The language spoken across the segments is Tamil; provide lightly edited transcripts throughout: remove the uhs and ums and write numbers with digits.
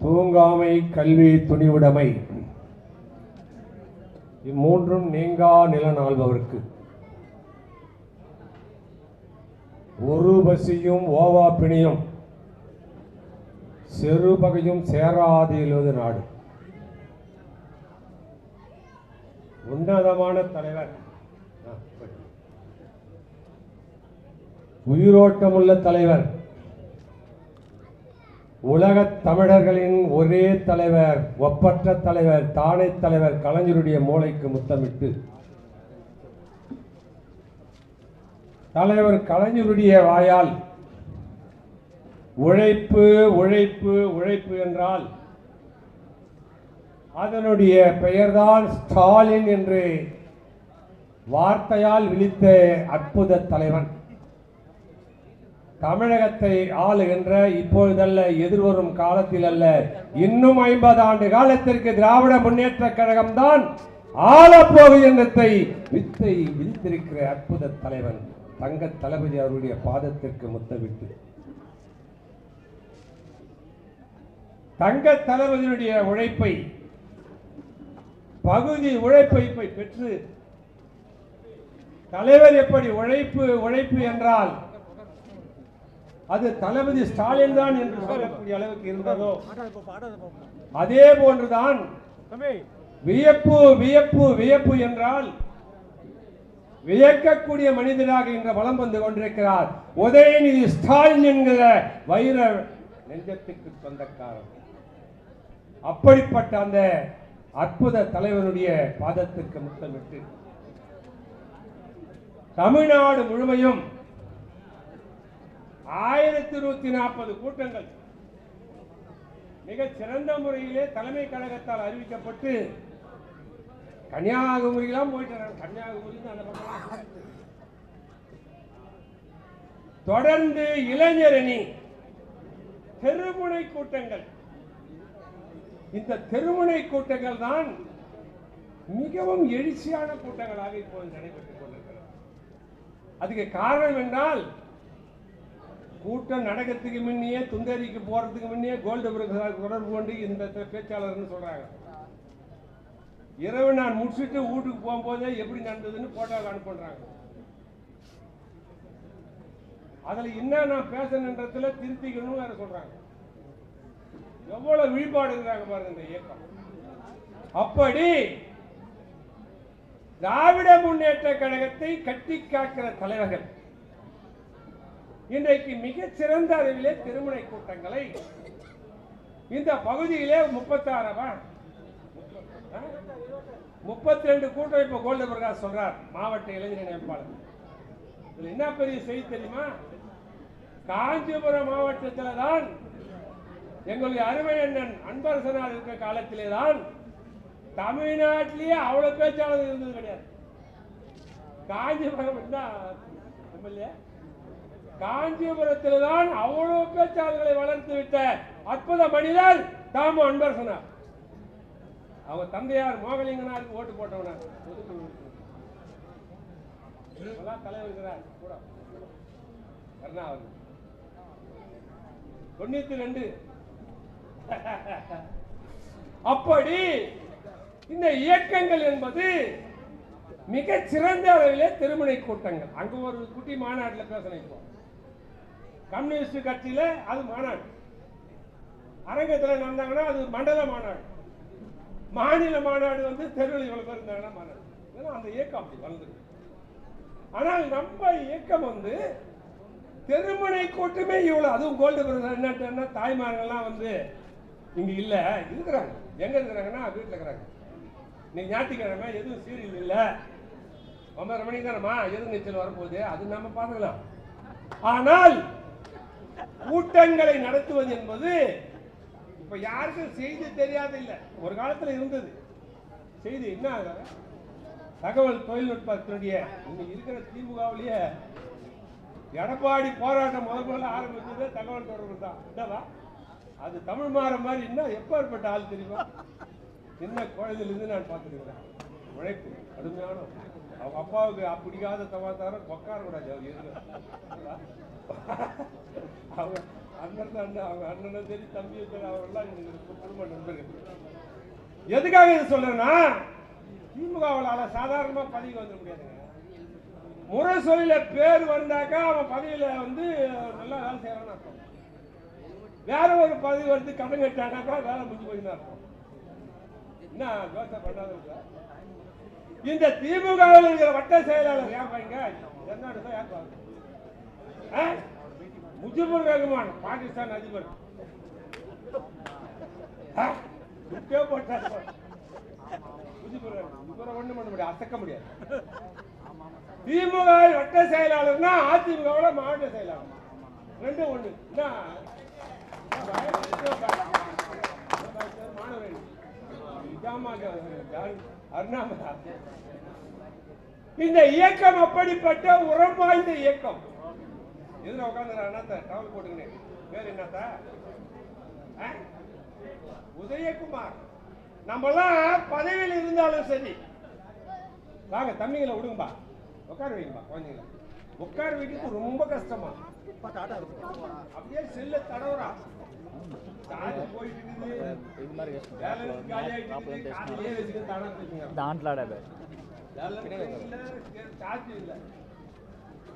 தூங்காமை, கல்வி, துணிவுடைமை இம்மூன்றும் நீங்கா நிலநாள்பவர்க்கு ஒரு பசியும் ஓவா பிணியும் செருபகையும் சேராது எழுவது நாடு. உன்னதமான தலைவர், உயிரோட்டமுள்ள தலைவர், உலகத் தமிழர்களின் ஒரே தலைவர், ஒப்பற்ற தலைவர், தானே தலைவர் கலைஞருடைய மூளைக்கு முத்தமிட்டு தலைவர் கலைஞருடைய வாயால் உழைப்பு உழைப்பு உழைப்பு என்றால் அதனுடைய பெயர்தான் ஸ்டாலின் என்று வார்த்தையால் விழித்த அற்புத தலைவன். தமிழகத்தை ஆளுகின்ற இப்பொழுதல்ல, எதிர்வரும் காலத்தில் அல்ல, இன்னும் 50 ஆண்டு காலத்திற்கு திராவிட முன்னேற்ற கழகம் தான் ஆளப்போகுது எண்ணத்தை வித்தை விழித்திருக்கிற அற்புத தலைவன் தங்க தளபதி அவருடைய பாதத்திற்கு முத்தமிட்டு தங்க தளபதியுடைய உழைப்பை, பகுதி உழைப்பை பெற்று தலைவர் எப்படி உழைப்பு உழைப்பு என்றால் அது தளபதி ஸ்டாலின் தான் என்று சொல்லக்கூடிய அளவுக்கு இருந்ததோ அதே போன்றுதான் வியப்பு வியப்பு வியப்பு என்றால் வியக்கக்கூடிய மனிதனாக இன்று வலம் வந்து கொண்டிருக்கிறார் உதயநிதி ஸ்டாலின் என்கிற வைர நெஞ்சத்துக்கு சொந்தக்காரர். அப்படிப்பட்ட அந்த அற்புத தலைவனுடைய பாதத்திற்கு முத்தமிட்டு தமிழ்நாடு முழுமையும் 1140 கூட்டங்கள் மிக சிறந்த முறையிலே தலைமை கழகத்தால் அறிவிக்கப்பட்டு கன்னியாகுமரியெல்லாம் போயிட்டு கன்னியாகுமரி தொடர்ந்து இளைஞரணி தெருமுனை கூட்டங்கள். இந்த தெருமுனை கூட்டங்கள் தான் மிகவும் எழுச்சியான கூட்டங்களாக இப்போது நடைபெற்றுக் கொண்டிருக்கிறது. அதுக்கு காரணம் என்றால் கூட்டம் நடக்கிறதுக்கு முன்னே துந்தரிக்கு போறதுக்கு முன்னே கோல்டுபர்க் தொடர்பு கொண்டு இந்த பேச்சாளர்னு சொல்றாங்க. இரவு நான் முடிச்சுட்டு வீட்டுக்கு போகும்போதே எப்படி நடந்ததுன்னு போட்டோவை அனுப்புறாங்க. அதுல என்ன நான் பேசணுன்றதுல திருத்திக்கணும் வேற சொல்றாங்க. எவ்வளவு விழிப்பாடு இருக்கிறாங்க பாருங்க இந்த இயக்கம். அப்படி திராவிட முன்னேற்ற கழகத்தை கட்டி காக்கிற தலைவர்கள் இன்றைக்கு மிக சிறந்த அளவிலே திருமுனை கூட்டங்களை இந்த பகுதியிலே 32 கூட்டம் இப்ப கோல்டு பிரகாஷ் சொல்றார், மாவட்ட இளைஞர் அமைப்பாளர். இதுல என்ன பெரிய செய்தி தெரியுமா? காஞ்சிபுரம் மாவட்டத்தில் தான் எங்களுடைய அருமை அண்ணன் அன்பரசனார் இருக்கிற காலத்திலே தான் தமிழ்நாட்டிலேயே அவ்வளவு பேச்சாளர் இருந்தது கிடையாது. காஞ்சிபுரம் காஞ்சிபுரத்தில் தான் அவ்வளவு பேச்சாளர்களை வளர்த்து விட்ட அற்புத மனிதர் தாமு அன்பரசனார். அவங்க தந்தையார் மோகலிங்கனாருக்கு ஓட்டு போட்டவனார். தலைவர் கூட 92. அப்படி இந்த இயக்கங்கள் என்பது மிக சிறந்த அளவிலே திருமுனை கூட்டங்கள். அங்க ஒரு குட்டி மாநாட்டில் பேசணும். இப்போ கம்யூனிஸ்ட் கட்சியில அது மாநாடு, அரங்கத்தில் நடந்தாங்கன்னா அது மண்டல மாநாடு, மாநில மாநாடு வந்து தெருவில் இவ்வளவு பேர் இருந்தாங்கன்னா மாநாடு. அந்த இயக்கம் அப்படி வளர்ந்துருக்கு. ஆனால் நம்ம இயக்கம் வந்து தெருமுனை கூட்டமே இவ்வளவு. அதுவும் கோல்டு என்ன தாய்மார்கள்லாம் வந்து இங்க இல்ல இருக்கிறாங்க. எங்க இருக்கிறாங்கன்னா வீட்டுல இருக்கிறாங்க. நீ ஞாயிற்றுக்கிழமை எதுவும் சீரியல் இல்ல, 9:30 மணிக்கு தானம்மா எதிர்நீச்சல் வரப்போகுது, அது நம்ம பார்த்துக்கலாம். ஆனால் கூட்டங்களை நடத்துவது என்பது இப்ப யாருக்கும் செய்தி தெரியாது இல்ல. ஒரு காலத்துல இருந்தது செய்தி. என்ன தகவல் தொழில்நுட்பத்தினுடைய இன்னைக்கு இருக்கிற திமுகவிலேயே எடப்பாடி போராட்டம் முதல்ல ஆரம்பிச்சதே தகவல் தொடர்பு தான். என்னவா அது தமிழ் மாற மாதிரி இன்னும் எப்பேற்பட்ட ஆள் தெரியுமா? சின்ன குழந்தையிலிருந்து நான் பார்த்துருக்கிறேன். உழைப்பு கடுமையான. அவங்க அப்பாவுக்கு பிடிக்காத சமாச்சாரம் உட்கார கூடாது. அவர் எதுவும் அவங்க அவங்க அண்ணனும் சரி தம்பியும் சரி அவரெல்லாம் குடும்ப நண்பர்கள். எதுக்காக இது சொல்றேன்னா, திமுகவால் சாதாரணமா பதவி வந்துட முடியாதுங்க. முரசொலியில பேர் வந்தாக்கா அவன் பதவியில வந்து நல்லா வேலை செய்யறான்னு அர்த்தம். வேற ஒரு பதவி வந்து கடன் கட்டானாக்கா வேலை முடிஞ்சு போயின்னு அர்த்தம். என்ன யோசனை பண்ணாத இந்த திமுகவில் இருக்கிற வட்ட செயலாளர் ஏன் பையங்க என்ன யார் பாருங்க முஜிபுர் ரஹ்மான் பாகிஸ்தான் அதிபர் ஒண்ணு பண்ண முடியாது, அசக்க முடியாது. திமுக வட்ட செயலாளர்னா அதிமுக மாவட்ட செயலாளர் ரெண்டும் ஒண்ணு. இந்த இயக்கம் அப்படிப்பட்ட உரம் வாய்ந்த இயக்கம். எதுல உட்காந்து டவல் போட்டுக்கினேன். பேர் என்னத்த உதயகுமார். நம்மெல்லாம் பதவியில் இருந்தாலும் சரி, வாங்க தம்பிங்களை விடுங்கப்பா, உட்கார வைங்கப்பா. குழந்தைங்கள உட்கார வைக்கிறது ரொம்ப கஷ்டமா. அப்படியே செல்ல தடவுறா போயிட்டு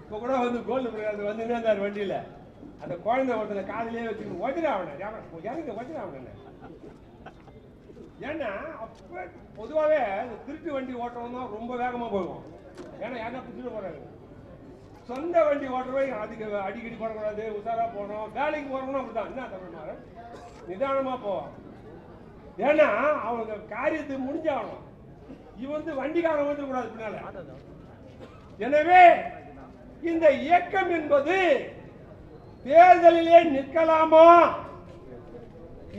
இப்ப கூட வந்து கோல்டு வந்து வண்டியில அந்த குழந்தை ஒருத்தனை காதலியே வச்சுக்கணும். ஒதிர அவன எனக்கு ஒதிர அவன. ஏன்னா அப்ப பொதுவாகவே திருட்டு வண்டி ஓட்டுறவங்க ரொம்ப வேகமா போகும். ஏன்னா யாரா பிடிச்சிட்டு போறாங்க. சொந்த வண்டி ஓட்டுறவை அதுக்கு அடிக்கடி போடக்கூடாது, உசாரா போகணும். வேலைக்கு போறவங்களும் அப்படிதான். என்ன தமிழ்மார நிதானமா போவான். ஏன்னா அவங்க காரியத்தை முடிஞ்சாகணும். இவன் வந்து வண்டிக்காரன் வந்து கூடாது பின்னால. எனவே இந்த இயக்கம் என்பது தேர்தலிலே நிற்கலாமா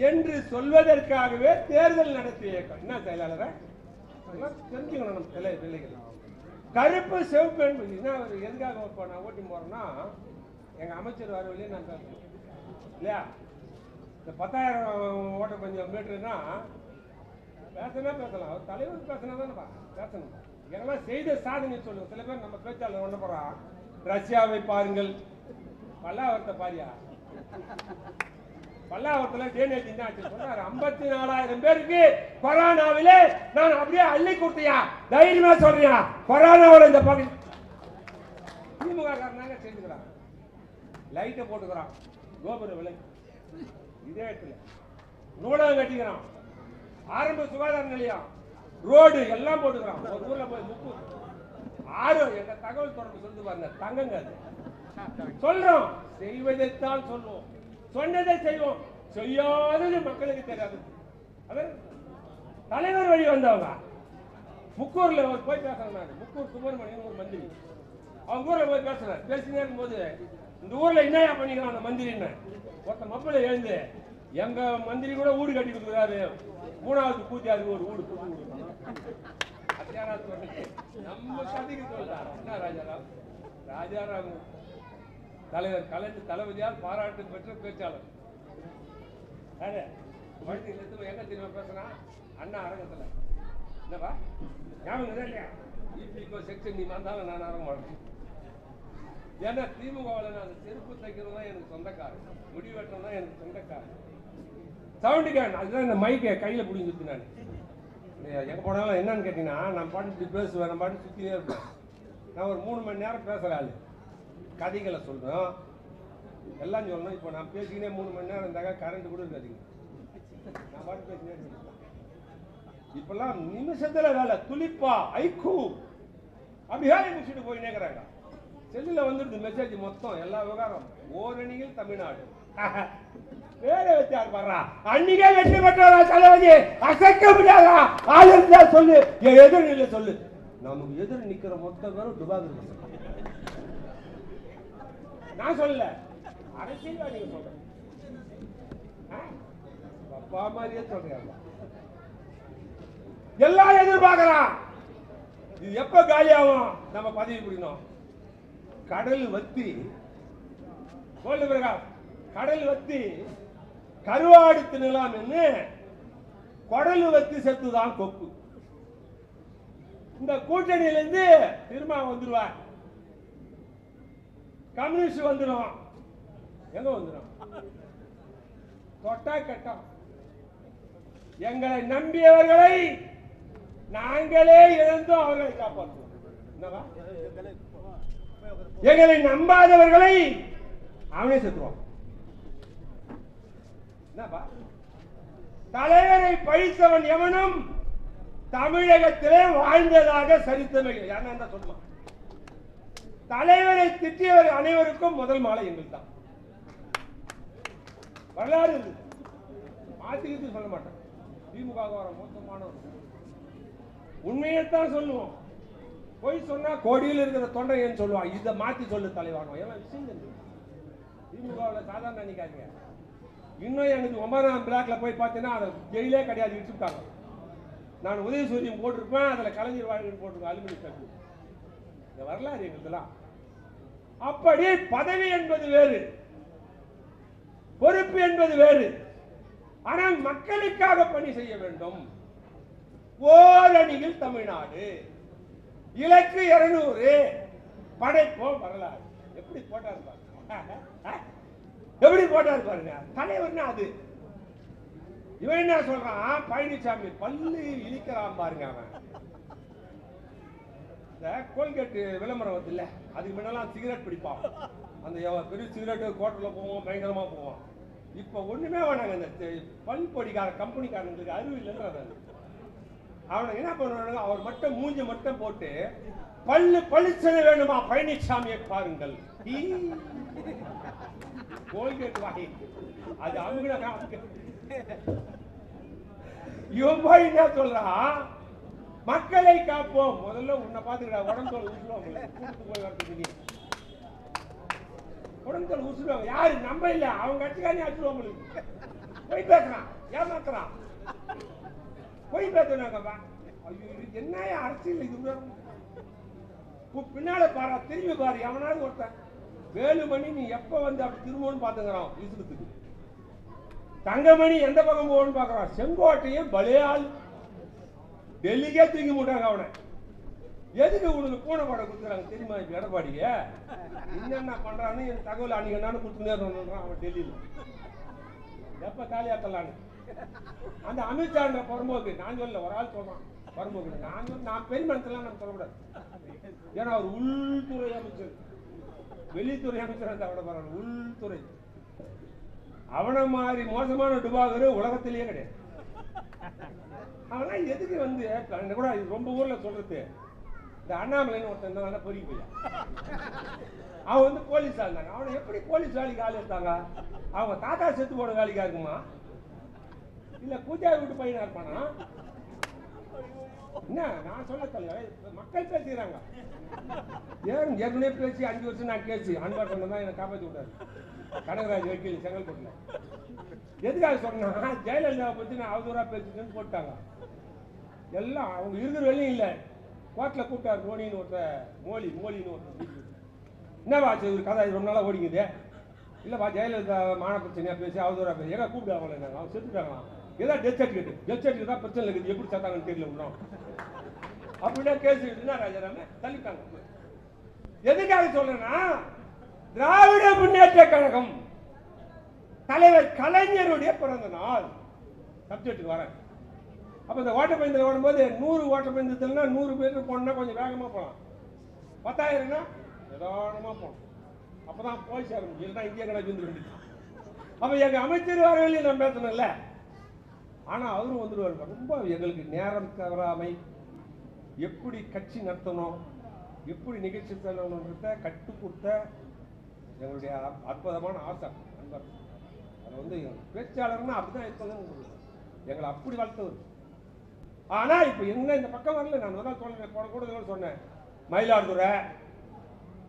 என்று சொல்வதற்காகவே தேர்தல் நடத்திய இயக்கம். என்ன செயலாளர் தெரிஞ்சுக்கணும் நம்ம பிள்ளைகள். கருப்பு சிவப்பு என்பது எதுக்காக நான் ஓட்டி போறேன்னா, எங்க அமைச்சர் வர வழியே நான் பேசணும் இல்லையா? இந்த 10,000 ஓட்ட கொஞ்சம் மீட்டர்னா பேசலாம். அவர் தலைவர் பேசினா தானே பேசணும். இதெல்லாம் செய்த சாதனை சொல்லுங்க. சில பேர் நம்ம பேச்சாளர் ஒண்ணு போறான், ரஷ்யாவை பாருங்கள், பல்லாவரத்தை பாரியா, பல்லாவரத்துல டேனேஜ் சொன்னாரு 54,000 பேருக்கு கொரோனாவிலே நான் அப்படியே அள்ளி கொடுத்தியா, தைரியமா சொல்றியா கொரோனாவில் இந்த பகுதி திமுக காரனாங்க செஞ்சுக்கிறான். லைட்டை போட்டுக்கிறான், கோபுர விலை இதே இடத்துல நூலகம் கட்டிக்கிறான், ஆரம்ப சுகாதார நிலையம், ரோடு எல்லாம் போட்டுக்கிறான். ஒரு ஊர்ல போய் 36 எங்க தகவல் தொடர்பு சொல்லிட்டு பாருங்க. தங்கங்க அது சொல்றோம், செய்வதைத்தான் சொல்லுவோம், சொன்னதை செய்வோம், செய்யாதது மக்களுக்கு தெரியாது. தலைவர் வழி வந்தவங்க முக்கூர்ல போய் பேசுறாங்க. முக்கூர் சுப்பிரமணியன் ஒரு மந்திரி, அவங்க ஊர்ல போய் பேசுறாரு. பேசினே இருக்கும்போது இந்த ஊர்ல என்னையா பண்ணிக்கிறான் அந்த மந்திரின்னு ஒருத்த மப்பிள எழுந்து, எங்க மந்திரி கூட வீடு கட்டி கொடுக்குறாரு, 3வது பூஜையாருக்கு ஒரு வீடு கொடுத்து நம்ம கதைக்கு சொல்றாரு. என்ன ராஜாராம் தலைவர் கலைஞர் தளபதியால் பாராட்டு பெற்ற பேச்சாளர். எங்க தெரியுமா பேசுறான்? அண்ணா அரங்கத்துல என்னப்பா ஞாபகம் இல்லையா? இபிகோ செக்ஷன் நீ வந்தாலும் நான் அரங்க மாட்டேன். ஏன்னா திமுகவில் நான் செருப்பு தைக்கிறது தான் எனக்கு சொந்தக்காரன், முடி வெட்டுறது தான் எனக்கு சொந்தக்காரன். சவுண்டு கேன் அதுதான் இந்த மைக்கை கையில பிடிங்கிட்டு நான் எங்க போனாலும் என்னன்னு கேட்டீங்கன்னா, நான் பாட்டு இப்படி பேசுவேன், நான் பாட்டு சுத்தினே இருப்பேன். நான் ஒரு 3 மணி நேரம் பேசுறாள், கதைகளை சொல்றோம், எல்லாம் சொல்லணும். இப்போ நான் பேசிக்கினே 3 மணி நேரம் இருந்தாக்கா கரண்ட் கூட இருக்காதுங்க. நான் பாட்டு பேசினே இருக்கேன். இப்பெல்லாம் நிமிஷத்துல வேலை, துளிப்பா ஐக்கூ அப்படி வேலை முடிச்சுட்டு போய் நேக்கிறாங்க. செல்லுல வந்துடுது மெசேஜ் மொத்தம் எல்லா விவகாரம். ஓரணியில் தமிழ்நாடு வேலை வச்சார் பாடுறா. அன்னைக்கே வெற்றி பெற்றா தளபதி, அசைக்க முடியாதா ஆள் இருந்தா சொல்லு, எதிர் நிலை சொல்லு. நமக்கு எதிர் நிக்கிற மொத்த பேரும் துபாய் நான் சொல்லல, அரசியல்வாதிகள் சொல்றேன். அப்பா மாதிரியே சொல்றேன். எல்லாம் எதிர்பார்க்கிறான், இது எப்ப காலியாகும், நம்ம பதவி பிடிக்கணும். கடல் வத்தி கோல்டு பிரகாஷ் கடல் வத்தி கருவாடு தின்னலாம் என்று குடல் வத்தி செத்துதான் கொக்கு. இந்த கூட்டணியிலிருந்து திரும்ப வந்துருவார், கம்யூனிஸ்ட் வந்துடும். எங்க வந்துடும்? தொட்டா கட்டம். எங்களை நம்பியவர்களை நாங்களே இழந்தோம், அவர்களை காப்பாற்றுவோம். எங்களை நம்பாதவர்களை அவனே செத்துருவான். தலைவரை பழித்தவன் எவனும் தமிழகத்திலே வாழ்ந்ததாக சரித்திரம் யாருன்னா சொல்லுவான். தலைவரை திட்டியவர் அனைவருக்கும் முதல் மாலை எங்கள் தான். வரலாறு மாத்திக்கிட்டு சொல்ல மாட்டேன். திமுக வர மோசமானவர் உண்மையைத்தான் சொல்லுவோம். போய் சொன்னா கோடியில் இருக்கிற தொண்டைன்னு சொல்லுவான். இதை மாத்தி சொல்லு தலைவாங்க. ஏன்னா விஷயம் திமுகவில் சாதாரண நினைக்காதீங்க. இன்னும் எனக்கு 9ஆம் பிளாக்ல போய் பார்த்தீங்கன்னா அதை ஜெயிலே கிடையாது, விட்டுருக்காங்க. நான் உதயசூரியம் போட்டிருப்பேன், அதில் கலைஞர் வாழ்க்கை போட்டிருக்கேன், அலுமினி கட்டு. இந்த வரலாறு எங்களுக்குலாம். அப்படி பதவி என்பது வேறு, பொறுப்பு என்பது வேறு. ஆனால் மக்களுக்காக பணி செய்ய வேண்டும். ஓரணியில் தமிழ்நாடு, இலக்கு 200, படைப்போம் வரலாறு. எப்படி போட்டார் பாருங்க, எப்படி போட்டார் பாருங்க. தலைவர்னா அது. இவன் என்ன சொல்றான், பழனிசாமி பல்லு இழிக்கிறான் பாருங்க. அவன் இந்த கோல்கேட் விளம்பரம் வந்து இல்ல, அதுக்கு முன்னெல்லாம் சிகரெட் பிடிப்பான். அந்த பெரிய சிகரெட்டு கோட்டில் போவோம், பயங்கரமா போவான். இப்ப ஒண்ணுமே வேணாங்க. இந்த பல் பொடிக்கார கம்பெனிக்காரங்களுக்கு அறிவு இல்லைன்னு அவனுக்கு என்ன பண்ணுவாங்க, அவர் மட்டும் மூஞ்சி மட்டும் போட்டு பல்லு பளிச்சது வேணுமா பழனிசாமியை பாருங்கள். கோல்கேட் வாங்கி அது அவங்க இவன் என்ன சொல்றான், மக்களை காப்போம். முதல்ல உன்னை பாத்துக்கிட்டா உடம்பு ஊசுவாங்க, போய் வரதுக்கு உடம்பு ஊசுவாங்க. யாரு நம்ம இல்ல, அவங்க கட்சிக்காரே அடிச்சுடுவாங்க. போய் பேசுறான், ஏமாத்துறான், போய் பேசுறாங்க. ஐயோ என்ன அரசியல் இது? பின்னால பாரு, திரும்பி பாரு. எவனாவது ஒருத்தன் வேலுமணி நீ எப்ப வந்து அப்படி திரும்பணும்னு பாத்துக்கிறான் விசுறதுக்கு. தங்கமணி எந்த பக்கம் போகணும்னு பாக்குறான். செங்கோட்டையும் பலையால் டெல்லிக்கே தூக்கி போட்டாங்க அவனை. எதுக்கு உனக்கு பூனை படம் கொடுத்துறாங்க தெரியுமா? இப்ப எடப்பாடிய என்னென்ன பண்றான்னு என் தகவல் அன்னைக்கு என்னன்னு கொடுத்துனேறான் அவன் டெல்லியில. எப்ப காலியாக்கலான்னு அந்த அமித்ஷா புறம்போக்கு நான் சொல்ல, ஒரு ஆள் சொல்றான் புறம்போக்கு. நான் பெருமனத்தெல்லாம் நம்ம சொல்லக்கூடாது. ஏன்னா அவர் உள்துறை அமைச்சர், வெளித்துறை அமைச்சர் அவனை பரவாயில்ல, உள்துறை. அவனை மாதிரி மோசமான டுபாகரு உலகத்திலேயே கிடையாது. அவனா எதுக்கு வந்து கூட ரொம்ப ஊர்ல சொல்றது, இந்த அண்ணாமலைன்னு ஒருத்தன் பொறி போய் அவன் வந்து போலீஸா இருந்தாங்க. அவனை எப்படி போலீஸ் வேலைக்கு ஆள் எடுத்தாங்க? அவங்க தாத்தா செத்து போன வேலைக்கா இருக்குமா, இல்ல கூஜா வீட்டு பையனா இருப்பானா? என்ன நான் சொல்ல தலைவர், மக்கள் பேசுகிறாங்க. ஏற்கனவே பேசி 5 வருஷம் நான் கேசி அன்பாட்டம் தான் என்னை காப்பாற்றி விட்டாரு கனகராஜ் வக்கீல் செங்கல்பட்டுல. எதுக்காக சொன்னா, ஜெயலலிதாவை பத்தி நான் அவதூறா பேசிட்டேன்னு போட்டாங்க. எல்லாம் அவங்க இருக்கிற வேலையும் இல்லை. கோர்ட்டில் கூப்பிட்டார் தோனின்னு ஒருத்தர், மோலின்னு ஒருத்தர். என்னவா ஆச்சு ஒரு கதை ரொம்ப நாளாக ஓடிக்குது? இல்லைப்பா ஜெயலலிதா மான பிரச்சனையா பேசி அவதூறா பேசி ஏன்னா கூப்பிடுவாங்களே, நாங்கள் அவங்க செத்துட்டாங்களாம். ஏதாவது டெத் சர்டிஃபிகேட் தான் பிரச்சனை இருக்குது, எப்படி சேர்த்தாங்கன்னு தெரியல விடுறோம் அப்படின்னா கேஸ் எடுத்துனா ராஜாராம தள்ளிட்டாங்க. எதுக்காக சொல்றேன்னா, திராவிட முன்னேற்ற கழகம் தலைவர் கலைஞருடைய பிறந்த நாள் சப்ஜெக்டுக்கு வரேன். அப்ப இந்த ஓட்டப்பந்தயத்தில் வரும்போது 100 ஓட்டப்பந்தயத்தில்னா 100 பேருக்கு போனா கொஞ்சம் வேகமா போகலாம். 10,000னா நிதானமா போகணும். அப்பதான் போய் சேர முடியும், இல்லைன்னா இந்திய கணக்கு வந்து வேண்டியது. அப்ப எங்க அமைச்சர் வரவில்லை நான் பேசணும்ல, ஆனா அவரும் வந்துருவாரு. ரொம்ப எங்களுக்கு நேரம் தவறாமை, எப்படி கட்சி நடத்தணும், எப்படி நிகழ்ச்சி தரணும்ன்றத கட்டு கொடுத்த எங்களுடைய அற்புதமான ஆசை நண்பர். அதை வந்து பேச்சாளர்னா அப்படிதான் இருப்பது, எங்களை அப்படி வளர்த்தவர். ஆனா இப்ப என்ன இந்த பக்கம் வரல. நான் தான் சொன்னேன், போன கூட சொன்னேன், மயிலாடுதுறை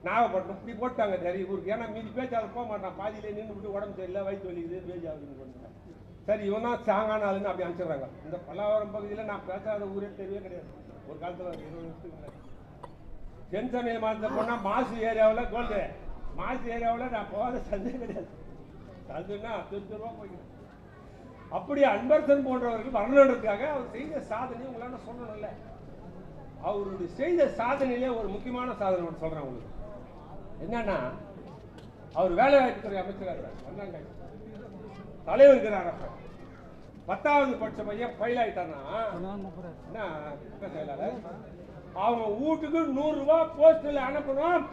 நாகப்பட்டினம் இப்படி போட்டாங்க நிறைய ஊருக்கு. ஏன்னா மீதி பேச்சாளர் போக மாட்டான், பாதியிலே நின்று விட்டு உடம்பு சரியில்லை, வயிற்று வலிக்குது, பேஜாகுதுன்னு சொன்னேன். சரி இவன் தான் சாங்கான ஆளுன்னு அப்படி அனுப்பிச்சிடுறாங்க. இந்த பல்லாவரம் பகுதியில் நான் பேசாத ஊரே தெரியவே கிடையாது. ஒரு காலத்தில் 20 வருஷத்துக்கு தென் சமயம் மாதத்தை போனால் மாசு ஏரியாவில் கோல்டு மாசி ஏரியாவில் நான் போகாத சந்தை கிடையாது. சந்தைன்னா ரூபா போய்க்கிறேன். அப்படி அன்பரசன் போன்றவர்கள் வரணுன்றதுக்காக அவர் செய்த சாதனை உங்களால சொல்லணும்ல. அவருடைய செய்த சாதனையிலே ஒரு முக்கியமான சாதனை ஒன்று சொல்றேன் உங்களுக்கு. என்னன்னா, அவர் வேலைவாய்ப்புத்துறை அமைச்சராக தலைவர் இருக்கிறார். அப்ப 10வது படிச்ச பையன் ஃபெயில் ஆயிட்டானா அவங்க வீட்டுக்கு 100 ரூபாய் போஸ்ட்ல அனுப்பணும்.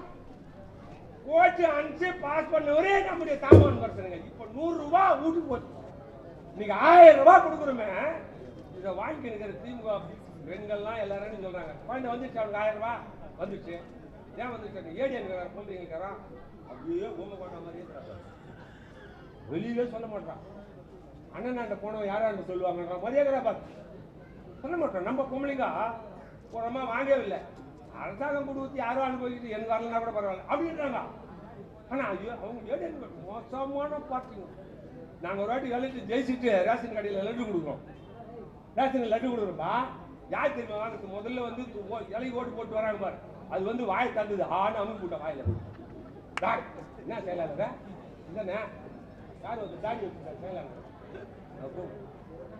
போட்டு அனுப்பிச்சு பாஸ் பண்ணவரே நம்முடைய தாமன் பர்சனுங்க. இப்ப 100 ரூபாய் வீட்டுக்கு போச்சு. இன்னைக்கு 1000 ரூபாய் கொடுக்குறோமே, இதை வாங்கி இருக்கிற திமுக பெண்கள்லாம் எல்லாரும் சொல்றாங்க, குழந்தை வந்துச்சு, அவனுக்கு 1000 ரூபாய் வந்துச்சு. ஏன் வந்துச்சு? ஏடிஎன் சொல்றீங்க. அப்படியே ஊமை கொண்ட மாதிரியே வெளியிலே சொல்ல மாட்டான். அண்ணன் போனவன் யாரான்னு சொல்லுவாங்க, மரியாதை பார்த்து சொல்ல மாட்டோம். நம்ம பொம்பளைங்க போறமா வாங்கவில்லை, அரசாங்கம் கொடுத்து யாரும் அனுபவிக்கிட்டு எனக்கு வரலன்னா கூட பரவாயில்ல அப்படின்றாங்க. ஆனா ஐயோ, அவங்க ஏடிஎன் மோசமான பார்ட்டிங்க. நாங்கள் ஒரு வாட்டி எழுதி ஜெயிச்சுட்டு ரேஷன் கடையில் லட்டு கொடுக்குறோம். ரேஷன் லட்டு கொடுக்குறோம்பா, யார் தெரியுமா வாங்க? முதல்ல வந்து இலை ஓட்டு போட்டு வராங்க பாரு, அது வந்து வாயை தந்தது ஆன்னு அமுக்கு போட்ட வாயில. என்ன செயலாளர் இல்லைண்ணே, யார் வந்து தாடி வச்சுட்டார் செயலாளர்.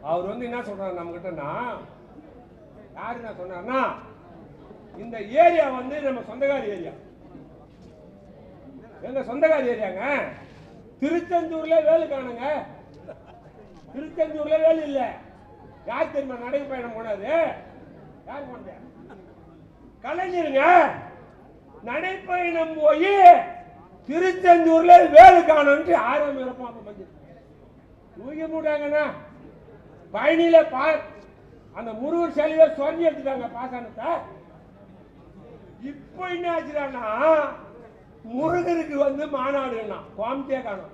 அவர் வந்து என்ன சொல்றாரு நம்ம கிட்டன்னா, யாரு என்ன சொன்னார்னா, இந்த ஏரியா வந்து நம்ம சொந்தக்கார ஏரியா, எங்க சொந்தக்கார ஏரியாங்க. திருச்செந்தூர்ல வேலை காணுங்க. திருச்செந்தூர்ல வேலை இல்ல. யார் தெரியுமா நடைபயணம் போனது? யார் போன? கலைஞருங்க நடைபயணம் போய் திருச்செந்தூர்ல வேலை காணும் 1000 இருப்பான். தூக்கி மூட்டாங்கன்னா பயணியில அந்த முருகர் சிலையை சொல்லி எடுத்துட்டாங்க பாசானத்தை. இப்ப என்ன ஆச்சுன்னா, முருகருக்கு வந்து மாநாடுன்னா கோமத்தே காணும்,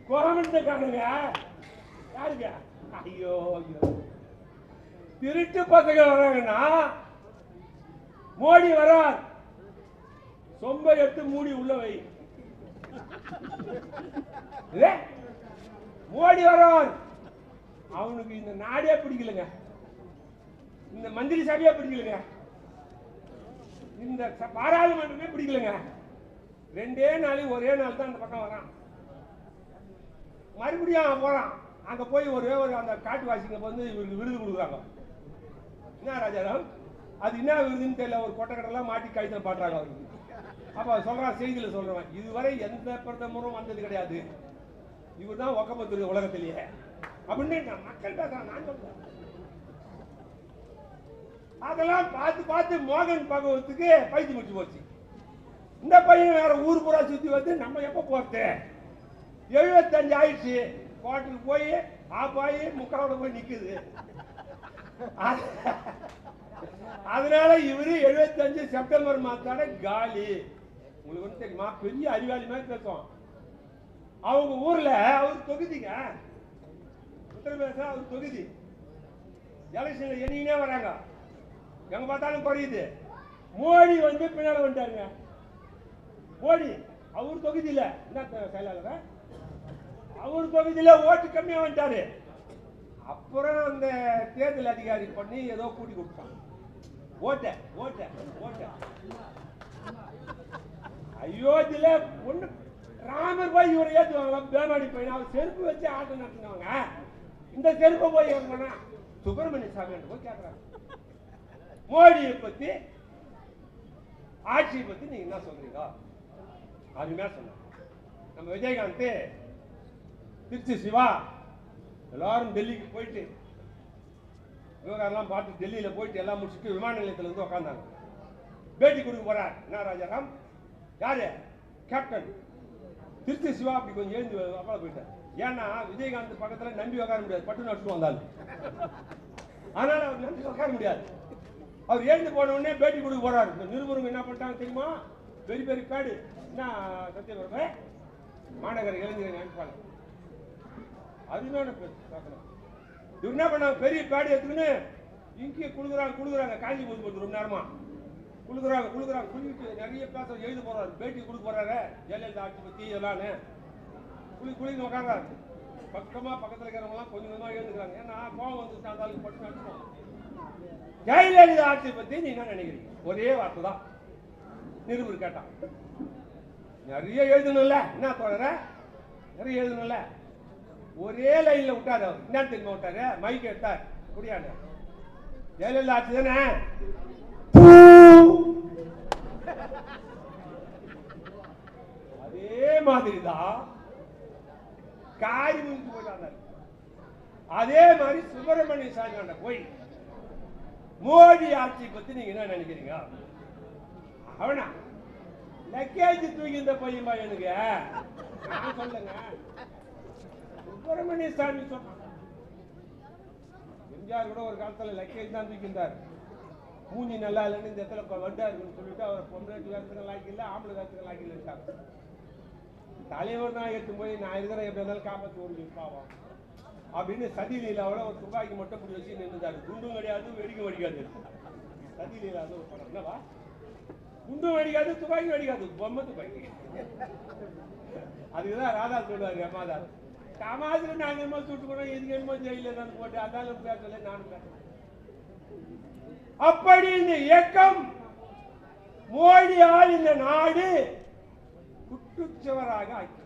கோமத்தை காணுங்க. யாருங்க? ஐயோ ஐயோ, திருட்டு பசங்க வராங்கன்னா மோடி வரார், சொம்ப எடுத்து மூடி உள்ள வை. மோடி வரார், அவனுக்கு இந்த நாடே பிடிக்கலங்க, இந்த மந்திரி சபையே பிடிக்கலங்க, இந்த பாராளுமன்றமே பிடிக்கலங்க. 2 நாளைக்கு ஒரே நாள் தான் அந்த பக்கம் வரான். மறுபடியும் அவன் போறான். அங்க போய் ஒரே ஒரு அந்த காட்டுவாசிங்க வந்து இவருக்கு விருது கொடுக்குறாங்க. என்ன ராஜாராம், அது என்ன விருதுன்னு தெரியல, ஒரு கொட்டக்கடெல்லாம் மாட்டி கைத்தல் பாடுறாங்க அவருக்கு. அப்ப சொல்றான், செய்தியில சொல்றவன், இதுவரை எந்த பிரதமரும் வந்தது கிடையாது, இவர் தான் ஒக்கப்பத்திருக்கு உலகத்திலேயே அப்படின்னு மக்கள் பேசுறான். நான் சொல்றேன், அதெல்லாம் பார்த்து பார்த்து மோகன் பகவத்துக்கு பைத்தி முடிச்சு போச்சு. இந்த பையன் வேற ஊர் பூரா சுத்தி வந்து நம்ம எப்ப போறது, 75 ஆயிடுச்சு, கோட்டுக்கு போய் ஆப்பாயி முக்காவோட போய் நிக்குது. அதனால இவரு 75 செப்டம்பர் மாதத்தோட காலி. உங்களுக்கு வந்து தெரியுமா, பெரிய அறிவாளி மாதிரி பேசுவோம். அவங்க ஊர்ல அவர் தொகுதிங்க, உத்தரப்பிரதேச அவர் தொகுதி, எலெக்ஷன்ல எண்ணினே வராங்க, எங்க பார்த்தாலும் குறையுது. மோடி வந்து பின்னால வந்துட்டாருங்க. மோடி அவர் தொகுதியில என்ன செயலாளர், அவர் தொகுதியில ஓட்டு கம்மியா வந்துட்டாரு. அப்புறம் அந்த தேர்தல் அதிகாரி பண்ணி ஏதோ கூட்டி கொடுத்தான் ஓட்ட ஓட்ட ஓட்ட. அயோத்தியில ஒண்ணு ராமர் போய் இவரை ஏற்றுவாங்களா, பேமாடி பையன் அவர் செருப்பு வச்சு ஆட்டம் நடத்தினவங்க, இந்த செருப்பை போய் ஏற்கனா சுப்பிரமணிய சாமி போய் கேட்கிறாங்க. மோடியை பத்தி ஆட்சியை பத்தி நீங்க என்ன சொல்றீங்க? அருமையா சொன்ன நம்ம விஜயகாந்த், திருச்சி சிவா எல்லாரும் டெல்லிக்கு போயிட்டு விவகாரம்லாம் பார்த்து டெல்லியில போயிட்டு எல்லாம் முடிச்சுட்டு விமான நிலையத்தில் வந்து உட்காந்தாங்க. பேட்டி கொடுக்க போறார். என்ன ராஜாராம், யாரு கேப்டன் திருச்சி சிவா அப்படி கொஞ்சம் எழுந்து அப்பா போயிட்டார். ஏன்னா விஜயகாந்த் பக்கத்துல நம்பி உட்கார முடியாது, பட்டு நட்டு வந்தாலும், அதனால அவர் நம்பி உட்கார முடியாது. அவர் எழுந்து போன உடனே பேட்டி கொடுக்க போறாரு. இந்த நிருபருங்க என்ன பண்ணிட்டாங்க தெரியுமா, பெரிய பெரிய பேடு என்ன சத்தியபிரபு மாநகர இளைஞர்கள் நினைப்பாங்க, அதுதான் இவர் என்ன பண்ணாங்க, பெரிய பேடு எடுத்துக்கின்னு இங்கே குடுக்குறாங்க காஞ்சி போது ரொம்ப நேரமா குடுக்குறாங்க குளிக்கிட்டு நிறைய பேச எழுத போறாரு, பேட்டி கொடுக்க போறாரு. ஜெயலலிதா ஆட்சி பத்தி எல்லான்னு குளிக்கு உட்கார்றாரு. பக்கத்துல இருக்கிறவங்கலாம் கொஞ்சம் கொஞ்சமா எழுதுக்கிறாங்க. ஏன்னா கோவம் வந்து சாந்தாலும் பட்டு நட்டுவோம். ஜெயலலிதா ஆட்சி பத்தி நீங்க என்ன நினைக்கிறீங்க? ஒரே வார்த்தை தான் நிருபர் கேட்டான். நிறைய எழுதணும்ல, என்ன தோழர, நிறைய எழுதணும்ல. ஒரே லைன்ல விட்டாரு அவர். என்ன தெரியுமா விட்டாரு? மைக் எடுத்தார், முடியாது. ஜெயலலிதா ஆட்சி தானே, அதே மாதிரிதான் காய் முடிஞ்சு போயிட்டாங்க. அதே மாதிரி சுப்பிரமணிய சாமி போய் மோடி ஆட்சி பத்தி நீங்க என்ன நினைக்கிறீங்க? அவனா லக்கேஜ் தூக்கி இந்த பையன் எனக்கு சொல்லுங்க. சுப்பிரமணிய சாமி சொன்னான். எம்ஜிஆர் கூட ஒரு காலத்துல லக்கேஜ் தான் தூக்கிந்தார். மூஞ்சி நல்லா இல்லைன்னு இந்த இடத்துல வண்டா இருக்குன்னு சொல்லிட்டு அவர் பொம்பளை வேறதுக்கு லாய்க்கு இல்லை, ஆம்பளை வேறதுக்கு லாய்க்கு இல்லைட்டாங்க. தலைவர் தான் எடுத்து போய் நான் இருக்கிற எப்படி இருந்தாலும் காப்பாற்றி ஒரு பாவம் அப்படின்னு சதிலீலாவோட ஒரு துப்பாக்கி மட்டும் இப்படி வச்சு நின்றுதாரு. குண்டும் கிடையாது, வெடிக்கும் வெடிக்காது. சதிலீலா ஒரு படம் என்னவா, குண்டும் வெடிக்காது, துப்பாக்கி வெடிக்காது, பொம்மை துப்பாக்கி. அதுக்குதான் ராதா சொல்லுவாரு அம்மாதார், காமாதிரி நாங்க என்னமோ சுட்டு போனோம், எதுக்கு என்னமோ ஜெயில தான் போட்டு அதாலும் பேசல, நானும் பேசல. அப்படி இந்த இயக்கம் மோடியால் இந்த நாடு குற்றுச்சவராக ஆக்கி,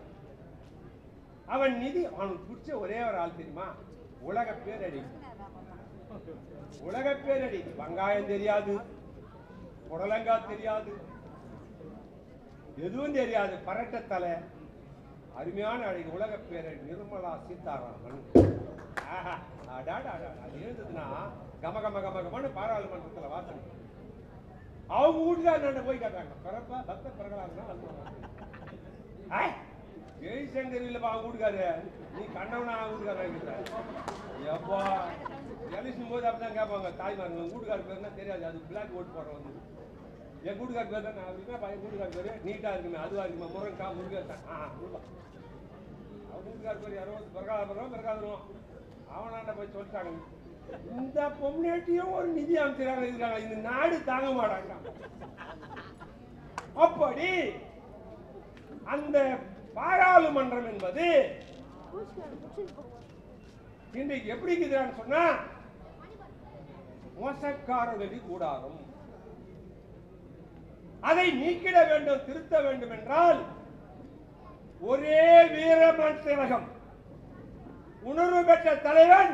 அவன் நிதி அவனுக்கு பிடிச்ச ஒரே ஒரு ஆள் தெரியுமா? உலக பேரடி. உலக பேரடி. வெங்காயம் தெரியாது, புடலங்காய் தெரியாது, எதுவும் தெரியாது, பரட்டத்தலை, அருமையான அழகு, உலக பேரடி நிர்மலா சீதாராமன். அது எழுதுனா கம கம கம கமன்னு பாராளுமன்றத்துல வாசனை. அவங்க வீட்டுக்காரன் போய் கேட்டாங்க, பிறப்பா பக்த பிரகலாதனா ஜெய்சங்கர் இல்லப்பா அவங்க வீட்டுக்காரு, நீ கண்ணவனா வீட்டுக்காரன் எப்பா எலெக்ஷன் போது அப்படிதான் கேட்பாங்க தாய்மார்கள். வீட்டுக்கார பேருனா தெரியாது, அது பிளாக் ஓட்டு போடுற வந்து என் வீட்டுக்கார பேர் தான் அப்படின்னா பையன் வீட்டுக்கார பேரு நீட்டா இருக்குமே, அதுவா இருக்குமே, முருங்கா முருகேசன். அவங்க வீட்டுக்கார பேர் யாரோ பிரகாதம் பிரகாதம் அவனாண்ட போய் சொல்லிட்டாங்க, இந்த பொம்னேட்டியும் ஒரு நிதி அமைச்சராக இருக்காங்க, இந்த நாடு தாங்க மாட்டாங்க. அப்படி அந்த பாராளுமன்றம் என்பது இன்றைக்கு எப்படி இருக்குதுன்னு சொன்னா மோசக்காரர்களின் கூடாரம். அதை நீக்கிட வேண்டும், திருத்த வேண்டும் என்றால் ஒரே வீரமன்றகம் உணர்வு பெற்ற தலைவன்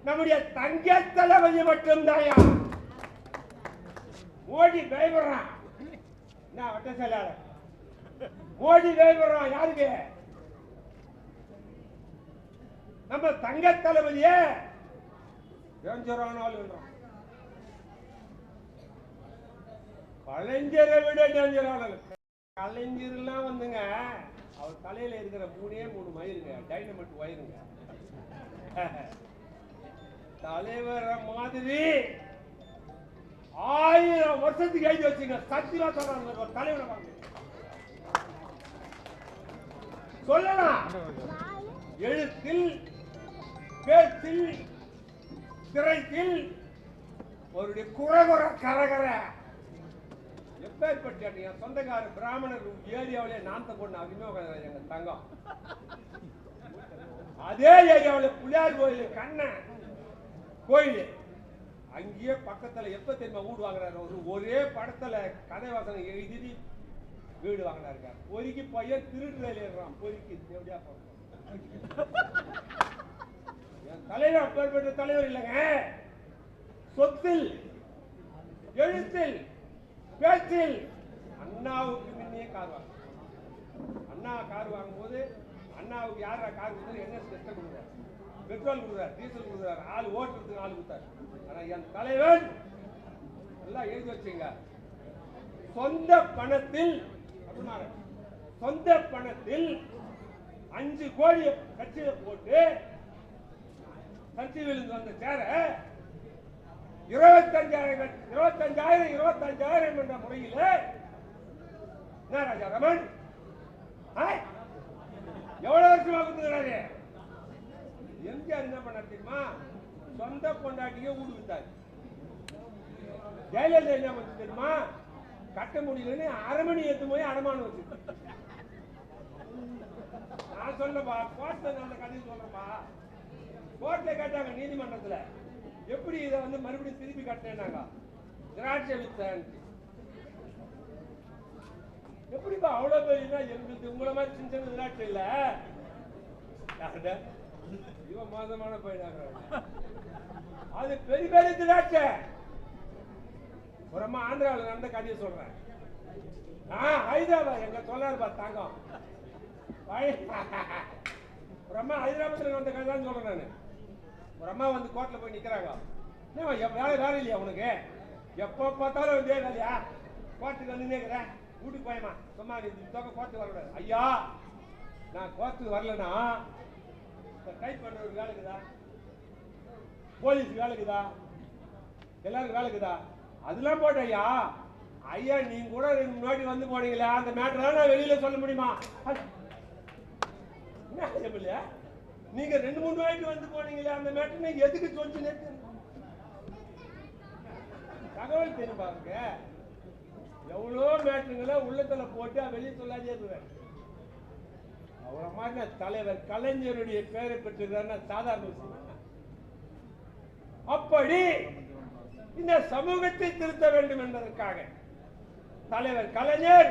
நம்முடைய தங்க தளபதி மட்டும்தாயா. மோடி பயப்படுறான், நான் வட்ட செயலாளர், மோடி பயப்படுறான் யாருக்கு? நம்ம தங்க தளபதிய டேஞ்சரானாலும் கலைஞரை விட டேஞ்சரானது. கலைஞர்லாம் வந்துங்க அவர் தலையில இருக்கிற 3 மயிருங்க டைனமைட் வயிருங்க. தலைவரை மாதிரி 1000 வருஷத்துக்கு எழுதி வச்சுங்க. சத்தியமா சொல்றாங்க, தலைவரை பார்க்க சொல்லலாம். எழுத்தில், பேச்சில், திரைத்தில் ஒரு குறகுற கரகர எப்பேற்பட்ட என் சொந்தக்கார பிராமணர் ஏரியாவிலே நாந்த பொண்ணு அறிமுக எங்க தங்கம். அதே ஏரியாவில் புளியார் கோயில் கண்ணன் கோயில் அங்கேயே பக்கத்துல எப்ப தெரியுமா வீடு வாங்குறாரு? ஒரே படத்துல கதை வசனம் எழுதி வீடு வாங்கினாருங்க. பொறுக்கி பையன் திருடுறான், பொறுக்கி எப்படியா என் தலைவர் அப்பேற்பட்ட தலைவர் இல்லைங்க. சொத்தில், எழுத்தில், பேச்சில் அண்ணாவுக்கு முன்னே கார் வாங்க. அண்ணா கார் வாங்கும் போது அண்ணாவுக்கு யாரா கார் கொடுத்தாரு? என்ன கொடுக்குறாரு? பெட்ரோல் கொடுக்குறாரு, டீசல் கொடுக்குறாரு, ஆள் ஓட்டுறதுக்கு ஆள் கொடுத்தாரு. ஆனா என் தலைவன் நல்லா எழுதி வச்சுங்க, சொந்த பணத்தில் 5 கோடி கட்சியில போட்டு கட்சியில் வந்த சேர 25,000 என்ற முறையில் என்ன ராஜா ரமன் எவ்வளவு வருஷமா கொடுத்துக்கிறாரு? எம்ஜிஆர் என்ன பண்ண தெரியுமா? சொந்த பொண்டாட்டியே ஊடு விட்டாரு. ஜெயலலிதா என்ன பண்ண தெரியுமா? கட்ட முடியலன்னு அரமணி ஏத்து போய் அடமானம் வச்சு. நான் சொல்லப்பா, கோர்ட்ல அந்த கதையை சொல்றப்பா. கோர்ட்ல கேட்டாங்க நீதிமன்றத்துல, எப்படி இதை மறுபடியும் திருப்பி கட்டினாங்க? திராட்சை வித்த எப்படிப்பா அவ்வளவு பெரிய எங்களுக்கு உங்களை மாதிரி சின்ன சின்ன விளையாட்டு இல்ல இவன் மோசமான பையனாக அது பெரிய பெரிய விளையாட்டு. ஒரு அம்மா ஆந்திராவில் நடந்த கதையை சொல்றேன். ஹைதராபாத் எங்க சொல்லாருப்பா தாங்கம். ஒரு அம்மா ஹைதராபாத்ல நடந்த கதை தான் சொல்றேன் நானு. ஒரு அம்மா வந்து கோர்ட்ல போய் நிக்கிறாங்க. வேலை இல்லையா உனக்கு? எப்ப பார்த்தாலும் வந்து வேலையா? கோர்ட்டுக்கு வந்து நிக்கிறேன். வீட்டுக்கு போயமா சும்மா தொகை கோர்ட்டுக்கு வரக்கூடாது. ஐயா நான் கோர்ட்டுக்கு வரலன்னா டைப் பண்றவருக்கு வேலை இருக்குதா? போலீஸ்க்கு வேலை இருக்குதா? எல்லாருக்கும் வேலை இருக்குதா? அதெல்லாம் போட்ட ஐயா. ஐயா நீங்க கூட 2 முன்னாடி வந்து போனீங்களா அந்த மேட்டர் நான் வெளியில சொல்ல முடியுமா? நீங்க 2-3 வாட்டி வந்து போனீங்களா அந்த மேட்டர் நீங்க எதுக்கு சொல்லுங்க? தகவல் தெரியும் பாருங்க. எவ்வளோ மேட்டருங்களை உள்ளத்துல போட்டு வெளியே சொல்லாதே இருவேன். அவரை மாதிரி தலைவர் கலைஞருடைய பெயரை பெற்றிருக்காருன்னா சாதாரண விஷயம். அப்படி இந்த சமூகத்தை திருத்த வேண்டும் என்பதற்காக தலைவர் கலைஞர்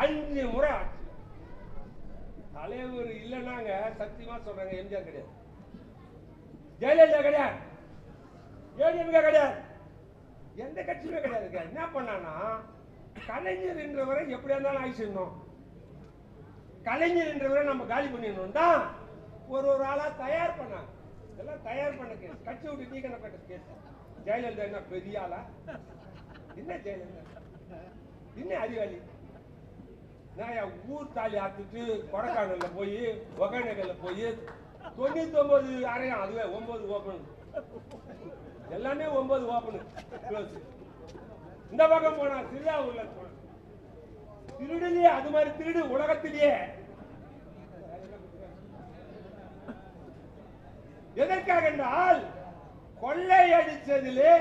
5 முறை ஆட்சி. தலைவர் இல்லைன்னாங்க சத்தியமா சொல்றாங்க எம்ஜிஆர் கிடையாது, ஜெயலலிதா கிடையாது, ஏடிஎம்கே கிடையாது, எந்த கட்சியுமே கிடையாது. என்ன பண்ணானா கலைஞர் என்றவரை எப்படியா இருந்தாலும் ஆயிடுச்சிடணும், கலைஞர் என்றவரை நம்ம காலி பண்ணிடணும் தான் ஒரு ஆளா தயார் பண்ணாங்க. இதெல்லாம் தயார் பண்ண கேஸ், கட்சி விட்டு நீக்கப்பட்ட கேஸ். ஜெயலலிதா என்ன பெரிய ஆளா? என்ன ஜெயலலிதா என்ன அறிவாளி? நான் ஊர் தாலி ஆத்துட்டு கொடைக்கானல்ல போய் ஒகேனக்கல்ல போய் 99 அறையும் அதுவே 9 ஓபன், எல்லாமே 9 ஓபன் க்ளோஸ். இந்த பக்கம் போனா திருவாரூர்ல திருடுலயே அது மாதிரி திருடு உலகத்திலேயே. எதற்காக என்றால் கொள்ளை அடிச்சதிலே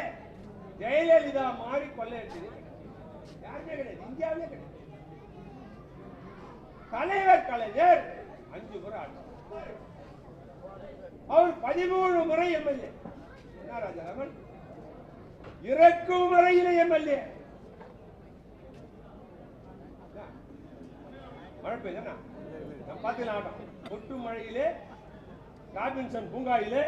ஜெயலலிதா மாறி கொள்ளை அடிச்சது யாருமே கிடையாது, இந்தியாவிலே கிடையாது. தலைவர் கலைஞர் 5 முறை ஆட்சி, அவர் 13 முறை எம்எல்ஏ. ராஜாராமன் இறக்கும் வரையிலே எம்எல்ஏ. மழை பெய்யுதா பாத்தீங்கன்னா கொட்டு மழையிலே ராபின்சன் பூங்காயிலே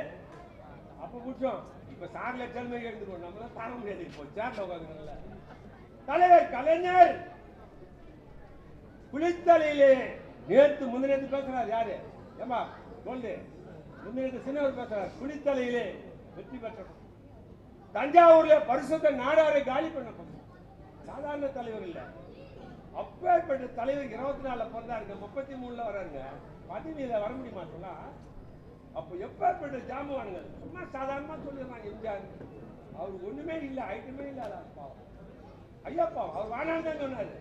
அப்ப குடிச்சோம். இப்ப சார்ல செல்மை எடுத்துக்கணும், நம்மளால தாங்க முடியாது. இப்போ சேர்ல உட்காந்துங்கள தலைவர் கலைஞர் குளித்தலையிலே நேற்று முந்தினேற்று பேசுறாரு. யாரு ஏமா சொல்லு? முந்தினேற்று சின்னவர் பேசுறாரு. குளித்தலையிலே வெற்றி பெற்ற தஞ்சாவூர்ல பரிசுத்த நாடாரை காலி பண்ண சாதாரண தலைவர் இல்ல, அப்பேற்பட்ட தலைவர் 24 பிறந்தாருங்க, 33 வராருங்க, 17 வர முடியுமா சொன்னா? அப்ப எப்பேற்பட்ட ஜாம்பவானுங்க சும்மா சாதாரணமா சொல்லிடுறாங்க. எம்ஜிஆர் அவர் ஒண்ணுமே இல்ல, ஐட்டமே இல்ல. ஐயாப்பா அவர் வானான்னு தான் சொன்னாரு.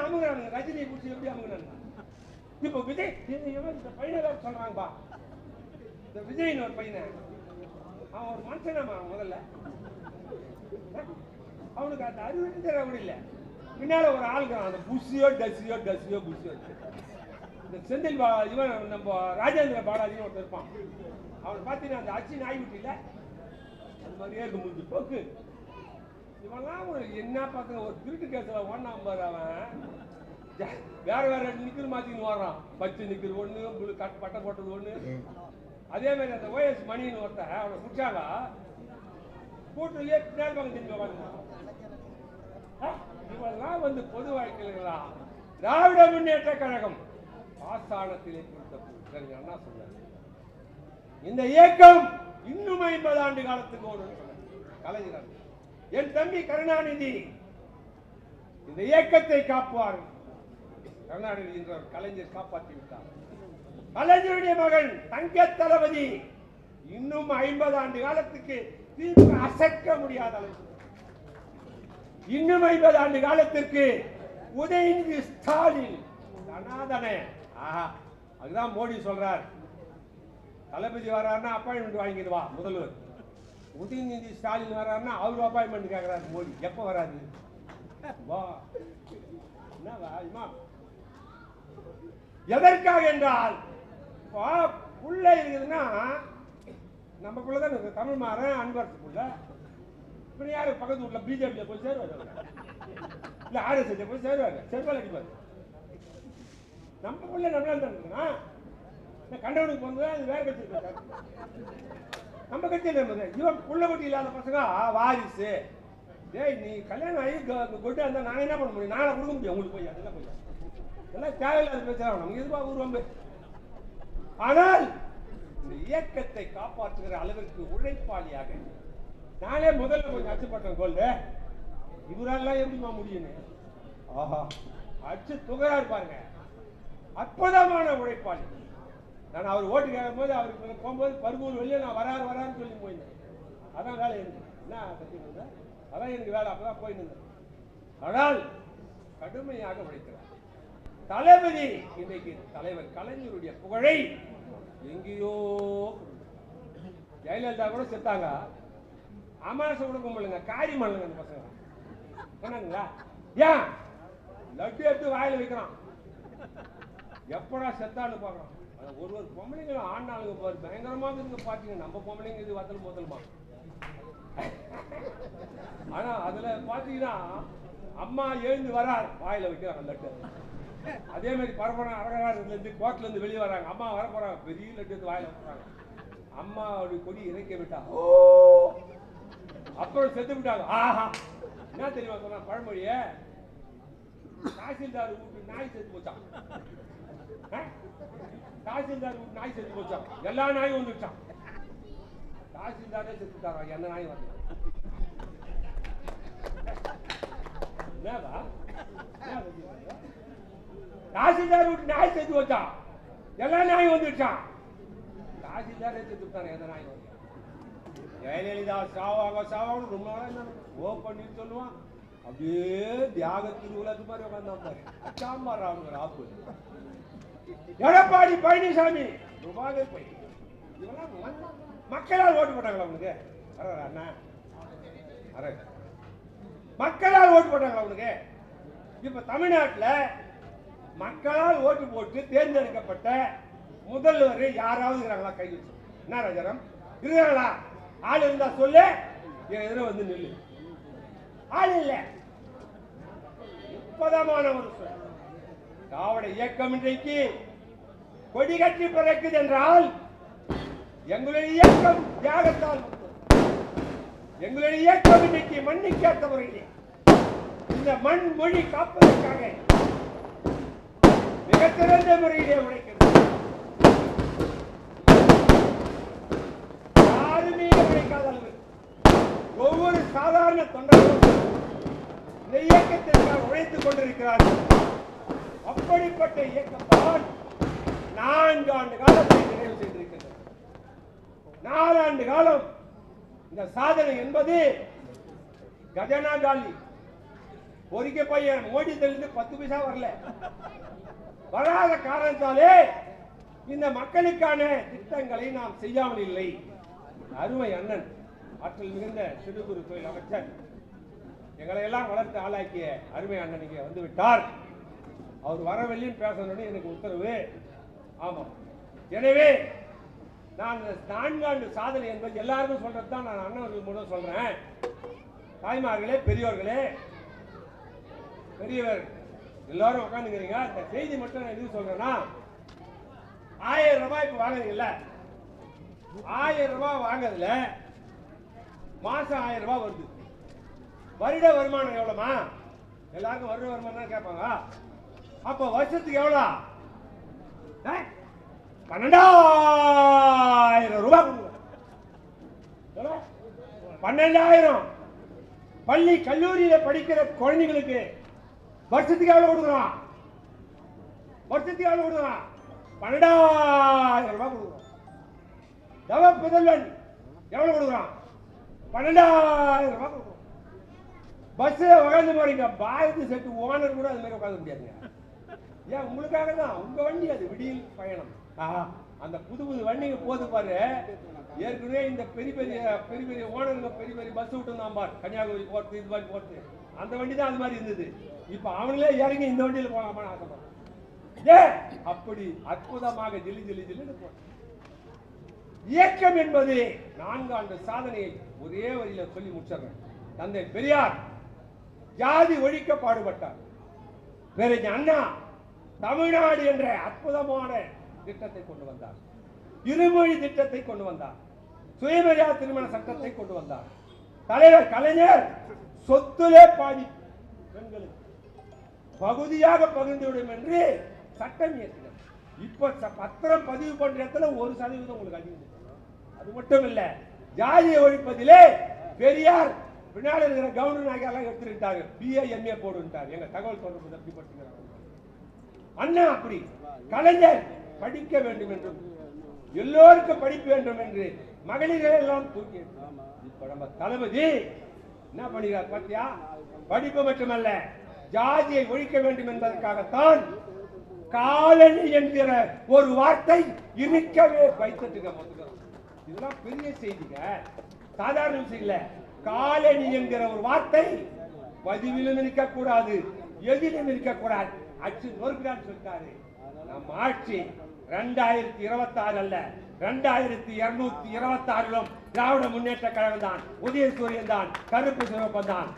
அமுகிறானுங்க ரஜினியை குடிச்சு எப்படி அமுகிறானுங்க. இப்ப விஜய் இந்த பையனை சொல்றாங்கப்பா, இந்த விஜய்னு ஒரு பையனை, அவன் ஒரு மனுஷனாமா முதல்ல, அவனுக்கு அந்த அறிவு தெரிய கூட இல்ல. பின்னால ஒரு ஆளுங்க அந்த புஷியோ டசியோ புஷியோ, இந்த செந்தில் இவன் நம்ம ராஜேந்திர பாலாஜின்னு ஒருத்தர் இருப்பான். அவன் பார்த்தீங்கன்னா அந்த அச்சி நாய் விட்டு இல்ல அது மாதிரியே இருக்கு முடிஞ்சு போக்கு. இவெல்லாம் ஒரு என்ன பார்க்க ஒரு திருட்டு கேஸ்ல ஒன்னாம் பாரு. அவன் வேற நிக்கர் மாத்தின்னு வர்றான். பச்சை நிக்கர் ஒண்ணு, பட்டை போட்டது ஒண்ணு. அதே மாதிரி அந்த OS மணின்னு ஒருத்தன் அவனை குடிச்சாங்க கூட்டுலயே பின்னாடி பக்கம் திரும்பி உட்காந்து. இவெல்லாம் வந்து பொது வாழ்க்கையில திராவிட முன்னேற்ற கழகம் ஆஸ்தானத்திலே கொடுத்த அண்ணா சொன்னார். இந்த இயக்கம் இன்னும் 50 ஆண்டு காலத்துக்கு ஒரு கலைஞர் என் தம்பி கருணாநிதி இந்த இயக்கத்தை காப்பார். கருணாநிதி என்ற கலைஞர் காப்பாற்றி விட்டார். கலைஞருடைய மகன் தங்க தளபதி இன்னும் 50 ஆண்டு காலத்துக்கு திமுக அசைக்க முடியாத அளவுக்கு, இன்னும் 50 ஆண்டு காலத்திற்கு உதயநிதி ஸ்டாலின் தனாதனே. அதுதான் மோடி சொல்றார், தளபதி வர்றாருன்னா அப்பாயின்மெண்ட் வாங்கிடுவா முதல்வர். உதயநிதி ஸ்டாலின் வர்றாருன்னா அவரு அப்பாயின்மெண்ட் கேட்கிறாரு மோடி. எப்ப வராது வா என்னவா? எதற்காக என்றால் புள்ள இருக்குதுன்னா நமக்குள்ளதான் இருக்கு. தமிழ் மாறன் அன்பரசுக்குள்ள இப்ப யாரு பக்கத்து வீட்டுல பிஜேபியில போய் சேருவாரு. இல்ல ஆர்எஸ்எஸ் போய் சேருவாங்க, செருப்பால் அடிப்பாரு. நம்ம பிள்ளை நம்மளால தான் இருக்கணும். கண்டவனுக்கு போனது அது வேற கட்சி நம்ம கட்சியில் இருந்தது. இவன் புள்ள குட்டி இல்லாத பசங்க வாரிசு. ஏய் நீ கல்யாணம் ஆகி கொண்டு வந்தா நாங்கள் என்ன பண்ண முடியும்? நாளை கொடுக்க முடியும் உங்களுக்கு போய் அதெல்லாம் போய் எல்லாம் தேவையில்லாத பேசுறாங்க. நமக்கு எதுவாக உருவாங்க. ஆனால் இந்த இயக்கத்தை காப்பாற்றுகிற அளவிற்கு உழைப்பாளியாக நானே முதல்ல கொஞ்சம் அச்சுப்பட்டேன். கோல்டு இவரெல்லாம் எப்படிமா முடியும்னு ஆஹா அச்சு துகையா இருப்பாருங்க. அற்புதமான உழைப்பாளி. நான் அவர் ஓட்டு கேட்கும் போது அவருக்கு போகும்போது பருகூர் வெளியே நான் வராருன்னு சொல்லி போயிருந்தேன். அதான் வேலை எனக்கு என்ன கட்டி அதான் எனக்கு வேலை. அப்பதான் போயிருந்தேன். ஆனால் கடுமையாக உழைக்கிறார் தளபதி. இன்றைக்கு தலைவர் கலைஞருடைய புகழை எங்கேயோ ஜெயலலிதா கூட செத்தாங்க. அமாசை கொடுக்க முடியலங்க, காரி மண்ணுங்க அந்த பசங்க சொன்னாங்களா? ஏன் லட்டு எடுத்து வாயில வைக்கிறான், எப்படா செத்தான்னு பாக்குறான். ஒரு பொம்பளைங்களும் ஆண்டாளுங்க பாரு பயங்கரமாக இருக்கு பாத்தீங்க. நம்ம பொம்பளைங்க இது வத்தல் முதலுமா. ஆனா அதுல பாத்தீங்கன்னா அம்மா எழுந்து வரார் வாயில வைக்கிறாங்க லட்டு. அதே மாதிரி பரபரம் அரகராறுல இருந்து கோர்ட்ல இருந்து வெளியே வராங்க. அம்மா வர போறாங்க, பெரிய லட்டு எடுத்து வாயில வைக்கிறாங்க. அம்மாவுடைய கொடி இறக்கி விட்டா ஓ அப்புறம் செத்து விட்டாங்க. ஆஹா என்ன தெரியுமா சொன்னா பழமொழிய? தாசில்தார் வீட்டு நாய் செத்து போச்சான். தாசில்தார் வீட்டு நாய் செத்து போச்சான். எல்லா நாயும் வந்துச்சான். தாசில்தாரே செத்துட்டாரா? எந்த நாயும் வரல. தாசில்தார் வீட்டு நாய் செத்து போச்சான். எல்லா நாயும் வந்துச்சான். தாசில்தாரே செத்துட்டாரா? எந்த நாயும் வரல. ஜெயலலிதா சாவாங்க ரொம்ப நாள் ஓ பண்ணி சொல்லுவான். அப்படியே தியாகத்தின் உலக மாதிரி உட்கார்ந்தாரு. சாம்பார் அவங்க ஆப்பு. எடப்பாடி பழனிசாமி துபாகர் போய் இவெல்லாம் மக்களால் ஓட்டு போட்டாங்களா உனக்கு? அண்ணா மக்களால் ஓட்டு போட்டாங்களா உனக்கு? இப்ப தமிழ்நாட்டில் மக்களால் ஓட்டு போட்டு தேர்ந்தெடுக்கப்பட்ட முதல்வர் யாராவது இருக்கிறாங்களா? கை வச்சு என்ன ராஜாராம் இருக்கிறாங்களா? ஆள் இருந்தா சொல்லு, என் எதிர வந்து நில்லு. ஆள் இல்ல. முப்பதமான ஒரு சொல். திராவிட இயக்கம் இன்றைக்கு கொடி கட்டி பிறக்குது என்றால் எங்களுடைய இயக்கம் தியாகத்தால், எங்களுடைய இயக்கம் இன்றைக்கு மண்ணிக்காத்த முறையிலே இந்த மண் மொழி காப்பதற்காக மிகச்சிறந்த முறையிலே உழைக்கிறது. யாருமே உழைக்காத அளவு ஒவ்வொரு சாதாரண தொண்டர்களும் இந்த இயக்கத்திற்காக உழைத்துக் கொண்டிருக்கிறார்கள். அப்படிப்பட்ட இயக்கத்தான் 4 ஆண்டு காலத்தை நிறைவு செய்திருக்கிறது. 4 ஆண்டு காலம் இந்த சாதனை என்பது கஜனா காலி பொறிக்க பையன் மோடி தெளிந்து 10 பைசா வரல. வராத காரணத்தாலே இந்த மக்களுக்கான திட்டங்களை நாம் செய்யாமல் இல்லை. அருமை அண்ணன் ஆற்றல் மிகுந்த சிறு குறு தொழில் அமைச்சர் எங்களை எல்லாம் வளர்த்து ஆளாக்கிய அருமை அண்ணன் இங்கே வந்து விட்டார். அவர் வரவெளியும் பேசணும்னு எனக்கு உத்தரவு. ஆமா, எனவே நான் 4 ஆண்டு சாதனை என்பது எல்லாருக்கும் சொல்றது தான். நான் அண்ணன் மூலம் சொல்றேன். தாய்மார்களே, பெரியோர்களே, பெரியவர் எல்லாரும் உட்காந்துக்கிறீங்க. இந்த செய்தி மட்டும் நான் எது சொல்றேன்னா, 1000 ரூபாய் இப்ப வாங்குறீங்கல்ல, 1000 ரூபாய் வாங்குறதுல மாசம் 1000 ரூபாய் வருது. வருட வருமானம் எவ்வளவுமா? எல்லாருக்கும் வருட வருமானம் தான் கேட்பாங்க. அப்ப வருஷத்துக்கு எவ்வளவு? 12,000 ரூபாய் கொடுங்க. 12,000 பள்ளி கல்லூரியில படிக்கிற குழந்தைகளுக்கு வருஷத்துக்கு எவ்வளவு கொடுக்குறான்? வருஷத்துக்கு எவ்வளவு கொடுக்குறான்? 12,000 ரூபாய் கொடுக்குறான். தவ புதல்வன் எவ்வளவு கொடுக்குறான்? 12,000 ரூபாய் கொடுக்குறான். பஸ்ல உட்காந்து போறீங்க, பாரதி செட்டு ஓனர் கூட அது மாதிரி உட்காந்து முடியாதுங்க. ஏன்? உங்களுக்காக தான். உங்க வண்டி அது விடியல் பயணம். அந்த புது புது வண்டிங்க போது பாரு. ஏற்கனவே இந்த பெரிய பெரிய ஓனருங்க பெரிய பெரிய பஸ் விட்டுருந்தான் பாரு, கன்னியாகுமரி போறது, இது மாதிரி போறது. அந்த வண்டி தான் அது மாதிரி இருந்தது. இப்ப அவங்களே இறங்கி இந்த வண்டியில போகலாமான்னு ஆசைப்படுறான். ஏன்? அப்படி அற்புதமாக ஜிலி ஜிலி ஜில்லுன்னு போ. இயக்கம் என்பது 4 ஆண்டு சாதனையை ஒரே வரியில சொல்லி முடிச்சிடுறேன். தந்தை பெரியார் ஜாதி ஒழிக்க பாடுபட்டார். பேரறிஞர் அண்ணா தமிழ்நாடு என்ற அற்புதமான திட்டத்தை கொண்டு வந்தார். இருமொழி திட்டத்தை கொண்டு வந்தார். சுயமரியாதை திருமண சட்டத்தை கொண்டு வந்தார். தலைவர் கலைஞர் சொத்துலே பாதி பெண்களுக்கு பகுதியாக பகிர்ந்துவிடும் என்று சட்டம் இயற்றினார். இப்ப பத்திரம் பதிவு பண்ற இடத்துல 1% உங்களுக்கு அதிகம். அது மட்டும் இல்ல, ஜாதியை ஒழிப்பதிலே பெரியார் பின்னாடி இருக்கிற கவர்னர் நாயெல்லாம் எடுத்துட்டாரு. BA MA போடுட்டார். எங்க தகவல் தொடர்பு தப்பி படுத்துகிறார். அண்ணா அப்படி கலைஞர் படிக்க வேண்டும் என்றும் எல்லோருக்கும் படிக்க வேண்டும் என்று மகளிர்கள் எல்லாம் தூக்கி. இப்ப நம்ம தளபதி என்ன பண்ணுகிறார் பாத்தியா? படிப்பு மட்டுமல்ல, ஜாதியை ஒழிக்க வேண்டும் என்பதற்காகத்தான் காலனி என்கிற ஒரு வார்த்தை இருக்கவே வைத்துட்டு. இதெல்லாம் பெரிய செய்திங்க, சாதாரண விஷயம் இல்ல. காலனி என்கிற ஒரு வார்த்தை பதிவிலும் இருக்கக்கூடாது, எதிலும் இருக்கக்கூடாது. அச்சு நொறுக்கிறான்னு சொல்லிட்டாரு. நம்ம ஆட்சி 2026 அல்ல, 2226 திராவிட முன்னேற்ற கழகம் தான், உதயசூரியன் தான், கருப்பு சிவப்பன் தான்.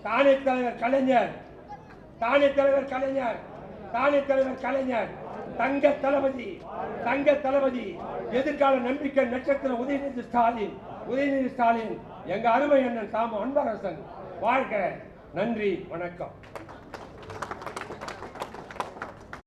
தானே தலைவர் கலைஞர், தானே தலைவர் கலைஞர், தானே தலைவர் கலைஞர், தங்க தளபதி, தங்க தளபதி, எதிர்கால நம்பிக்கை நட்சத்திரம் உதயநிதி ஸ்டாலின், உதயநிதி ஸ்டாலின், எங்க அருமை அண்ணன் தாமு அன்பரசன் வாழ்க. நன்றி, வணக்கம்.